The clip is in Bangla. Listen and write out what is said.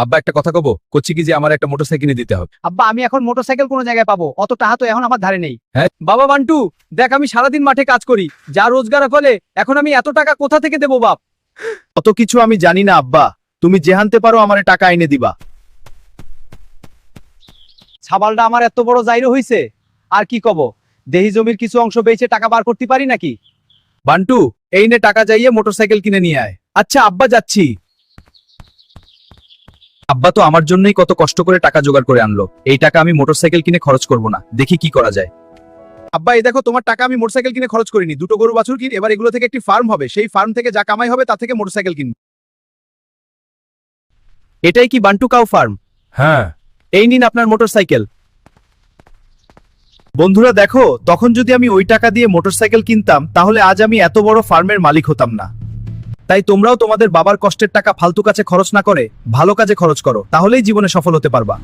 আব্বা একটা কথা কব, করছি কি যে আমার একটা মোটরসাইকেল কিনে দিতে হবে। আব্বা আমি এখন মোটরসাইকেল কোন জায়গায় পাবো? অত টাকা তো এখন আমার ধারে নেই। হ্যাঁ? বাবা বান্টু, দেখ আমি সারাদিন মাঠে কাজ করি, যা রোজগার ফলে এখন আমি এত টাকা কোথা থেকে দেবো বাপ? অত কিছু আমি জানি না আব্বা, তুমি যেহানতে পারো আমারে টাকা এনে দিবা। ছাবালটা আমার এত বড় জাইরো হইছে, আর কি কব, দেহি জমির কিছু অংশ বেচে টাকা বার করতে পারি নাকি? বান্টু, এই নে টাকা যাইয়ে মোটরসাইকেল কিনে নিয়ে আয়। আচ্ছা আব্বা, যাচ্ছি। আব্বা তো আমার জন্যই কত কষ্ট করে টাকা জোগাড় করে আনলো, এই টাকা আমি মোটরসাইকেল কিনে খরচ করব না, দেখি কি করা যায়। আব্বা এই দেখো, তোমার টাকা আমি মোটরসাইকেল কিনে খরচ করিনি, দুটো গরু বাছুর কিন, এবার এগুলো থেকে একটি ফার্ম হবে, সেই ফার্ম থেকে যা কামাই হবে তা থেকে মোটরসাইকেল কিনব। এটাই কি বান্টু কাউ ফার্ম? হ্যাঁ। এই নিন আপনার মোটরসাইকেল। বন্ধুরা দেখো, তখন যদি আমি ওই টাকা দিয়ে মোটরসাইকেল কিনতাম তাহলে আজ আমি এত বড় ফার্মের মালিক হতাম না। তাই তোমরাও তোমাদের বাবার কষ্টের টাকা ফালতু কাছে খরচ না করে ভালো কাজে খরচ করো, তাহলেই জীবনে সফল হতে পারবা।